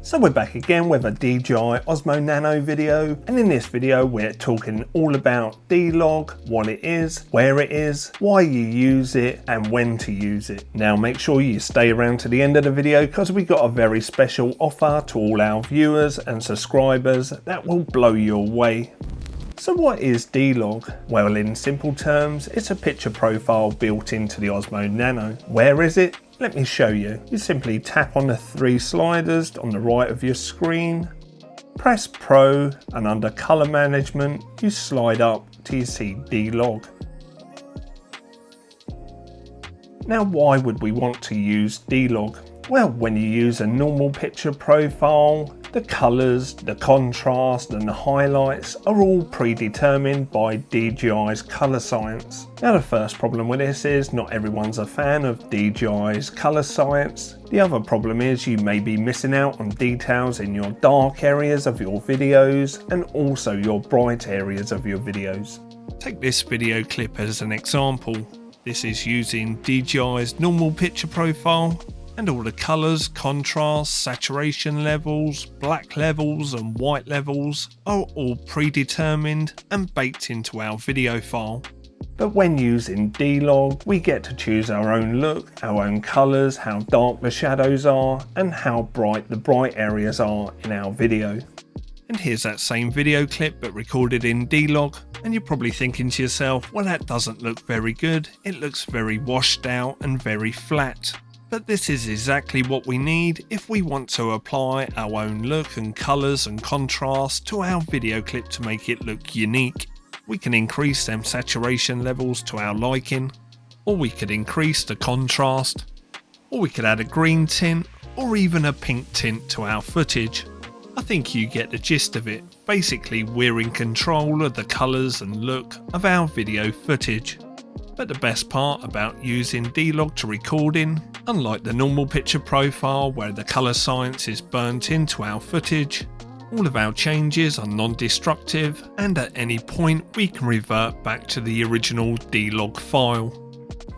So we're back again with a DJI Osmo Nano video, and in this video we're talking all about D-Log, what it is, where it is, why you use it and when to use it. Now make sure you stay around to the end of the video because we got a very special offer to all our viewers and subscribers that will blow you away. So what is D-Log? Well, in simple terms, it's a picture profile built into the Osmo Nano. Where is it? Let me show you. You simply tap on the three sliders on the right of your screen, press Pro, and under Color Management, you slide up till you see D-Log. Now why would we want to use D-Log? Well, when you use a normal picture profile, the colours, the contrast and the highlights are all predetermined by DJI's colour science. Now the first problem with this is not everyone's a fan of DJI's colour science. The other problem is you may be missing out on details in your dark areas of your videos and also your bright areas of your videos. Take this video clip as an example. This is using DJI's normal picture profile, and all the colours, contrast, saturation levels, black levels and white levels are all predetermined and baked into our video file. But when using D-Log, we get to choose our own look, our own colours, how dark the shadows are and how bright the bright areas are in our video. And here's that same video clip but recorded in D-Log, and you're probably thinking to yourself, well, that doesn't look very good, it looks very washed out and very flat. But this is exactly what we need if we want to apply our own look and colours and contrast to our video clip to make it look unique. We can increase them saturation levels to our liking, or we could increase the contrast, or we could add a green tint or even a pink tint to our footage. I think you get the gist of it. Basically, we're in control of the colours and look of our video footage. But the best part about using D-Log to recording, unlike the normal picture profile where the colour science is burnt into our footage, all of our changes are non-destructive and at any point we can revert back to the original D-Log file.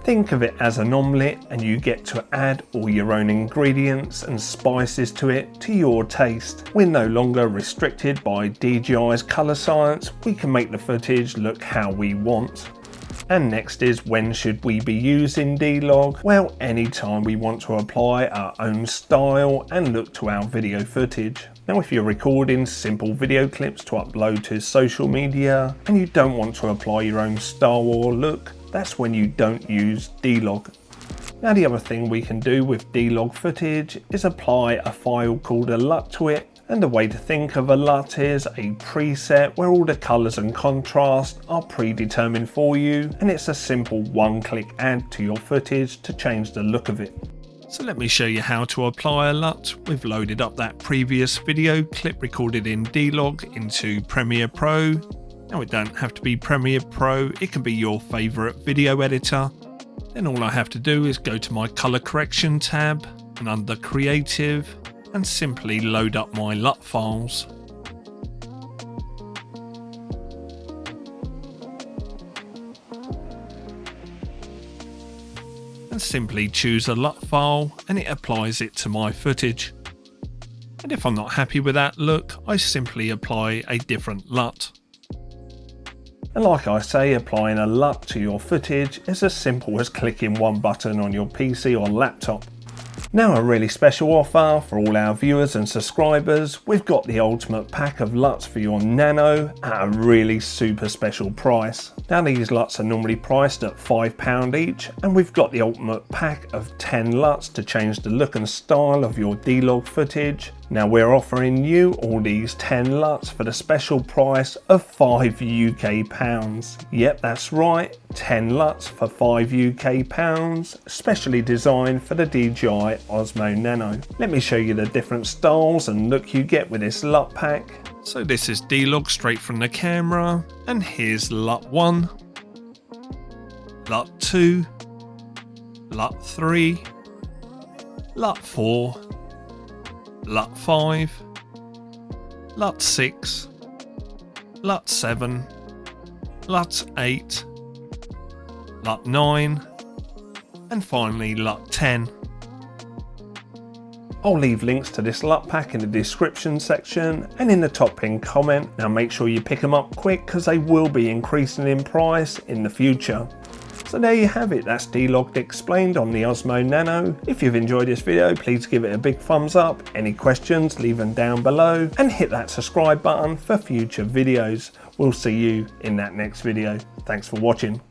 Think of it as an omelette and you get to add all your own ingredients and spices to it to your taste. We're no longer restricted by DJI's colour science, we can make the footage look how we want. And next is, when should we be using D-Log? Well, anytime we want to apply our own style and look to our video footage. Now if you're recording simple video clips to upload to social media and you don't want to apply your own style or look, that's when you don't use D-Log. Now the other thing we can do with D-Log footage is apply a file called a LUT to it. And the way to think of a LUT is a preset where all the colours and contrast are predetermined for you, and it's a simple one-click add to your footage to change the look of it. So let me show you how to apply a LUT. We've loaded up that previous video clip recorded in D-Log into Premiere Pro. Now it don't have to be Premiere Pro, it can be your favourite video editor. Then all I have to do is go to my colour correction tab and under Creative, and simply load up my LUT files. And simply choose a LUT file and it applies it to my footage. And if I'm not happy with that look, I simply apply a different LUT. And like I say, applying a LUT to your footage is as simple as clicking one button on your PC or laptop. Now a really special offer for all our viewers and subscribers. We've got the ultimate pack of LUTs for your Nano at a really super special price. Now these LUTs are normally priced at £5 each, and we've got the ultimate pack of 10 LUTs to change the look and style of your D-Log footage. Now we're offering you all these 10 LUTs for the special price of £5 UK. Yep, that's right, 10 LUTs for £5 UK, specially designed for the DJI Osmo Nano. Let me show you the different styles and look you get with this LUT pack. So this is D-Log straight from the camera, and here's LUT 1, LUT 2, LUT 3, LUT 4, LUT 5, LUT 6, LUT 7, LUT 8, LUT 9, and finally LUT 10. I'll leave links to this LUT pack in the description section and in the top pinned comment. Now make sure you pick them up quick because they will be increasing in price in the future. So there you have it, that's D-Log explained on the Osmo Nano. If you've enjoyed this video, please give it a big thumbs up. Any questions, leave them down below and hit that subscribe button for future videos. We'll see you in that next video. Thanks for watching.